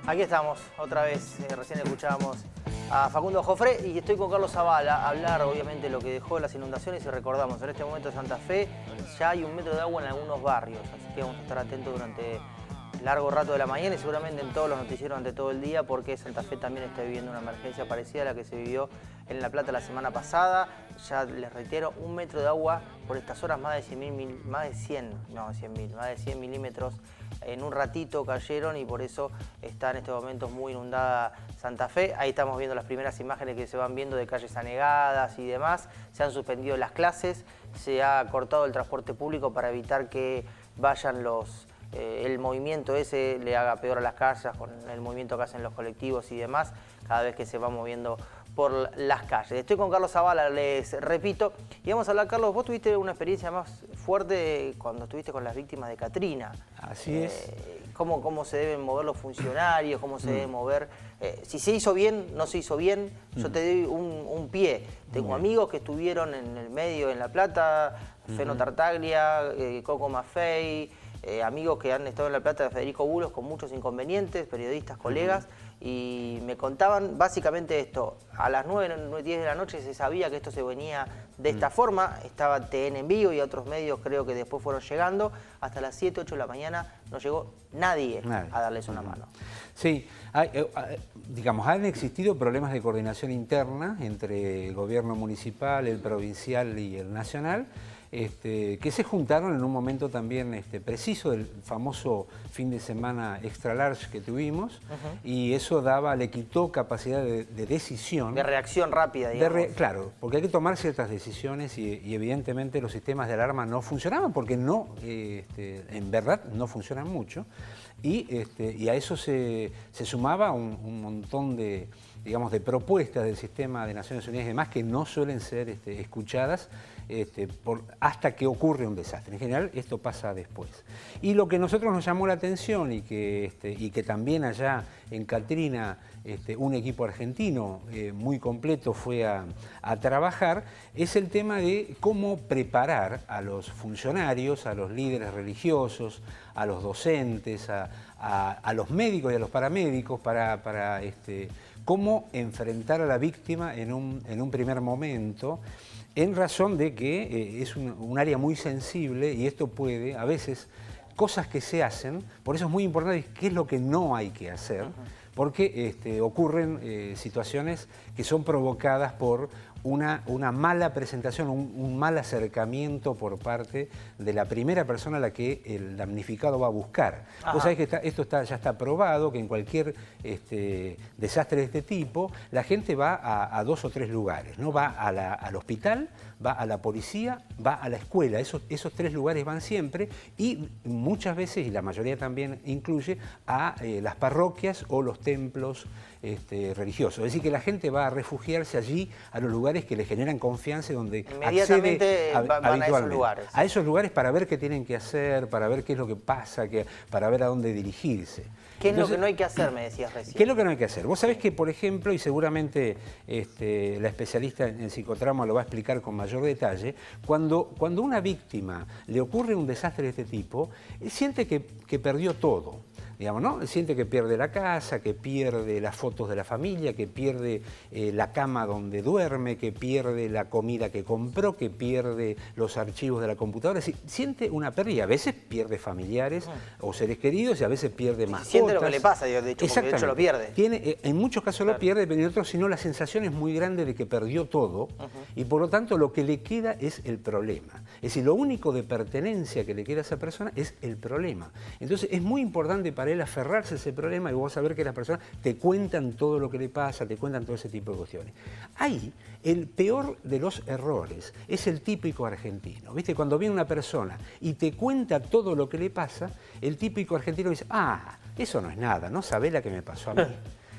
Aquí estamos, otra vez, recién escuchábamos a Facundo Jofré y estoy con Carlos Zavala a hablar obviamente de lo que dejó las inundaciones y recordamos, en este momento en Santa Fe ya hay 1 metro de agua en algunos barrios, así que vamos a estar atentos durante largo rato de la mañana y seguramente en todos los noticieros durante todo el día porque Santa Fe también está viviendo una emergencia parecida a la que se vivió en La Plata la semana pasada. Ya les reitero, 1 metro de agua por estas horas, más de 100 milímetros en un ratito cayeron y por eso está en estos momentos muy inundada Santa Fe. Ahí estamos viendo las primeras imágenes que se van viendo de calles anegadas y demás. Se han suspendido las clases, se ha cortado el transporte público para evitar que vayan el movimiento ese le haga peor a las casas con el movimiento que hacen los colectivos y demás, cada vez que se va moviendo por las calles. Estoy con Carlos Zavala, les repito, y vamos a hablar, Carlos, vos tuviste una experiencia más fuerte cuando estuviste con las víctimas de Katrina. Así es. ¿Cómo se deben mover los funcionarios? ¿Cómo se deben mover? Si se hizo bien, no se hizo bien, yo te doy un pie. Tengo amigos que estuvieron en el medio, en La Plata, Feno Tartaglia, Coco Maffei, amigos que han estado en La Plata, Federico Bulos, con muchos inconvenientes, periodistas, colegas, y me contaban básicamente esto. A las 9, 10 de la noche se sabía que esto se venía de esta forma, estaba TN en vivo y otros medios creo que después fueron llegando, hasta las 7, 8 de la mañana no llegó nadie a darles una mano. Sí, digamos, han existido problemas de coordinación interna entre el gobierno municipal, el provincial y el nacional, que se juntaron en un momento también preciso del famoso fin de semana extra large que tuvimos, y eso le quitó capacidad de decisión. De reacción rápida, digamos. Claro, porque hay que tomar ciertas decisiones y evidentemente los sistemas de alarma no funcionaban porque en verdad no funcionan mucho, y a eso se sumaba un montón de, digamos, de propuestas del sistema de Naciones Unidas y demás que no suelen ser escuchadas hasta que ocurre un desastre. En general esto pasa después. Y lo que a nosotros nos llamó la atención y que también allá en Katrina un equipo argentino muy completo fue a trabajar, es el tema de cómo preparar a los funcionarios, a los líderes religiosos, a los docentes, a los médicos y a los paramédicos para cómo enfrentar a la víctima en un primer momento, en razón de que es un área muy sensible y esto puede, a veces, cosas que se hacen, por eso es muy importante qué es lo que no hay que hacer, porque ocurren situaciones que son provocadas por una mala presentación, un mal acercamiento por parte de la primera persona a la que el damnificado va a buscar. Vos sabés que esto ya está probado, que en cualquier desastre de este tipo, la gente va a 2 o 3 lugares, ¿no? Va al hospital, va a la policía, va a la escuela. Esos 3 lugares van siempre y muchas veces, y la mayoría también incluye, a las parroquias o los templos religiosos. Es decir, que la gente va a refugiarse allí, a los lugares que le generan confianza y donde inmediatamente van a esos lugares. A esos lugares para ver qué tienen que hacer, para ver qué es lo que pasa, para ver a dónde dirigirse. ¿Qué es lo que no hay que hacer, me decías recién? ¿Qué es lo que no hay que hacer? Vos sabés que, por ejemplo, y seguramente la especialista en psicotrauma lo va a explicar con mayor detalle, cuando una víctima le ocurre un desastre de este tipo, siente que perdió todo. Digamos, ¿no? Siente que pierde la casa, que pierde las fotos de la familia, que pierde la cama donde duerme, que pierde la comida que compró, que pierde los archivos de la computadora. Siente una pérdida. A veces pierde familiares o seres queridos y a veces pierde mascotas. Siente lo que le pasa, de hecho, porque de hecho lo pierde. En muchos casos lo pierde, pero en otros, si no, la sensación es muy grande de que perdió todo y por lo tanto lo que le queda es el problema. Es decir, lo único de pertenencia que le queda a esa persona es el problema. Entonces es muy importante para él aferrarse a ese problema y vos saber que las personas te cuentan todo lo que le pasa, te cuentan todo ese tipo de cuestiones. Ahí, el peor de los errores es el típico argentino. ¿Viste? Cuando viene una persona y te cuenta todo lo que le pasa, el típico argentino dice, eso no es nada, no sabés la que me pasó a mí.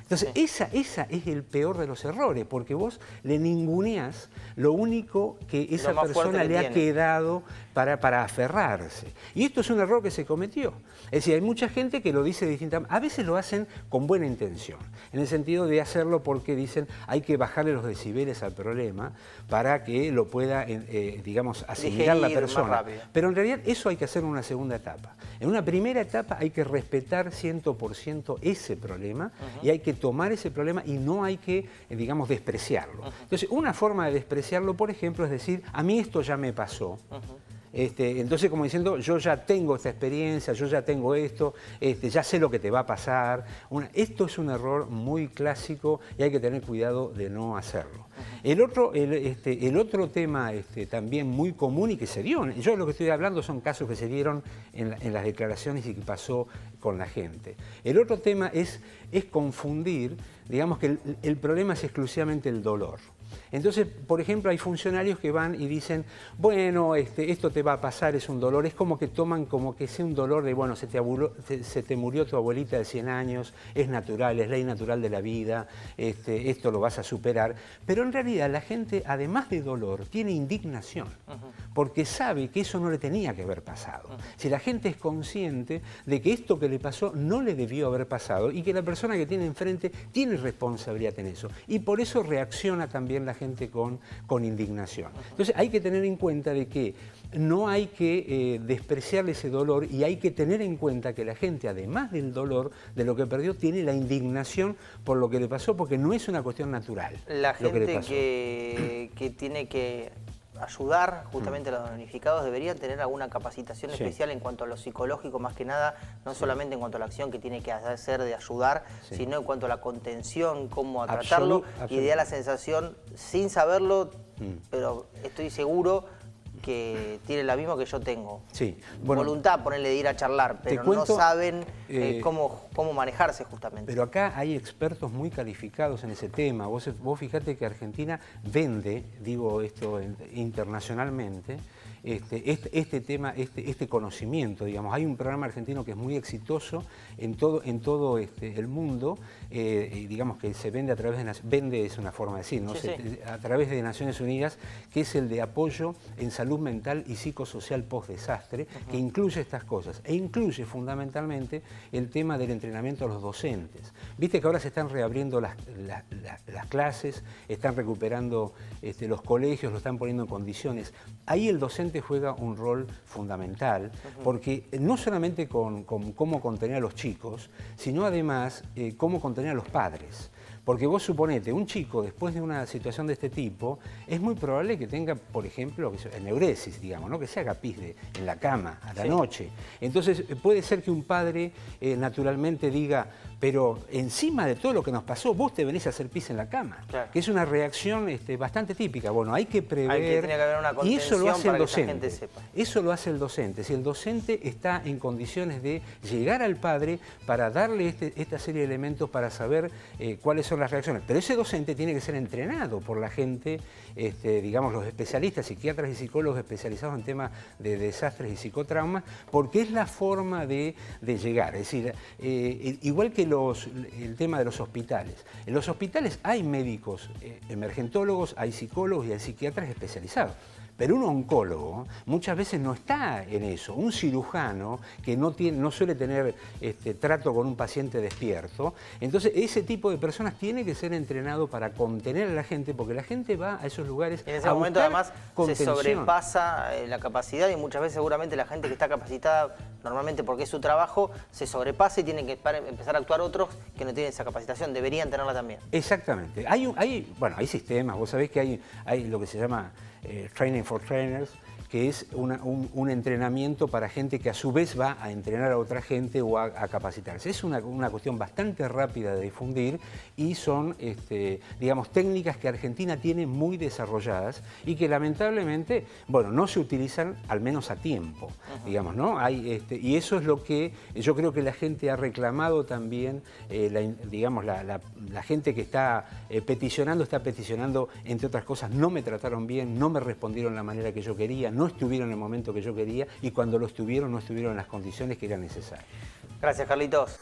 Entonces, esa es el peor de los errores, porque vos le ninguneás lo único que esa persona le ha quedado para aferrarse. Y esto es un error que se cometió. Es decir, hay mucha gente que lo dice distintamente. A veces lo hacen con buena intención, en el sentido de hacerlo porque dicen hay que bajarle los decibeles al problema para que lo pueda, digamos, asimilar la persona. Pero en realidad eso hay que hacer en una segunda etapa. En una primera etapa hay que respetar 100% ese problema y hay que tomar ese problema y no hay que, digamos, despreciarlo. Entonces, una forma de despreciarlo, por ejemplo, es decir, a mí esto ya me pasó. Entonces, como diciendo, yo ya tengo esta experiencia, yo ya tengo esto, ya sé lo que te va a pasar. Esto es un error muy clásico y hay que tener cuidado de no hacerlo. El otro tema también muy común y que se dio, yo lo que estoy hablando son casos que se dieron en las declaraciones y que pasó con la gente. El otro tema es confundir, digamos que el problema es exclusivamente el dolor. Entonces, por ejemplo, hay funcionarios que van y dicen, bueno, esto te va a pasar, es un dolor, es como que toman como que sea un dolor de, bueno, se te murió tu abuelita de 100 años, es natural, es ley natural de la vida, esto lo vas a superar. Pero en realidad la gente, además de dolor, tiene indignación, porque sabe que eso no le tenía que haber pasado. Si la gente es consciente de que esto que le pasó no le debió haber pasado y que la persona que tiene enfrente tiene responsabilidad en eso. Y por eso reacciona también la gente con indignación. Entonces hay que tener en cuenta de que no hay que despreciar ese dolor y hay que tener en cuenta que la gente, además del dolor de lo que perdió, tiene la indignación por lo que le pasó, porque no es una cuestión natural. La gente que tiene que ayudar justamente a los damnificados deberían tener alguna capacitación especial en cuanto a lo psicológico, más que nada, no solamente en cuanto a la acción que tiene que hacer de ayudar, sino en cuanto a la contención, cómo tratarlo, y da la sensación, sin saberlo, pero estoy seguro que tiene la misma que yo tengo. Bueno, voluntad, ponerle de ir a charlar, pero no saben cómo manejarse justamente. Pero acá hay expertos muy calificados en ese tema. Vos fijate que Argentina vende, digo esto internacionalmente, este tema, este conocimiento, digamos. Hay un programa argentino que es muy exitoso en todo el mundo, digamos que se vende a través de, vende es una forma de decir, ¿no? A través de Naciones Unidas, que es el de apoyo en salud mental y psicosocial post-desastre, que incluye estas cosas, e incluye fundamentalmente el tema del entrenamiento a los docentes. Viste que ahora se están reabriendo las clases, están recuperando los colegios, lo están poniendo en condiciones. Ahí el docente juega un rol fundamental, porque no solamente con cómo contener a los chicos, sino además cómo contener a los padres. Porque vos suponete, un chico después de una situación de este tipo, es muy probable que tenga, por ejemplo, eneuresis, digamos, ¿no? Que se haga pis en la cama a la noche. Entonces puede ser que un padre naturalmente diga, pero encima de todo lo que nos pasó, vos te venís a hacer pis en la cama. Que es una reacción bastante típica. Bueno, hay que prever, tiene que haber una contención, y eso lo hace el docente. Que la gente sepa. Eso lo hace el docente. Si el docente está en condiciones de llegar al padre para darle esta serie de elementos para saber cuáles son las reacciones. Pero ese docente tiene que ser entrenado por la gente, digamos los especialistas, psiquiatras y psicólogos especializados en temas de desastres y psicotraumas, porque es la forma de llegar. Es decir, igual que el tema de los hospitales. En los hospitales hay médicos emergentólogos, hay psicólogos y hay psiquiatras especializados. Pero un oncólogo muchas veces no está en eso. Un cirujano que no suele tener trato con un paciente despierto. Entonces ese tipo de personas tiene que ser entrenado para contener a la gente, porque la gente va a esos lugares. En ese momento además se sobrepasa la capacidad y muchas veces seguramente la gente que está capacitada normalmente porque es su trabajo, se sobrepasa y tienen que empezar a actuar otros que no tienen esa capacitación. Deberían tenerla también. Exactamente. Hay sistemas. Vos sabés que hay lo que se llama Training for Trainers, que es un entrenamiento para gente que a su vez va a entrenar a otra gente o a capacitarse. Es una cuestión bastante rápida de difundir y son, digamos, técnicas que Argentina tiene muy desarrolladas y que lamentablemente, bueno, no se utilizan al menos a tiempo, digamos, ¿no? Y eso es lo que yo creo que la gente ha reclamado también, digamos, la gente que está peticionando, entre otras cosas, no me trataron bien, no me respondieron de la manera que yo quería, no estuvieron en el momento que yo quería y cuando lo estuvieron no estuvieron en las condiciones que eran necesarias. Gracias, Carlitos.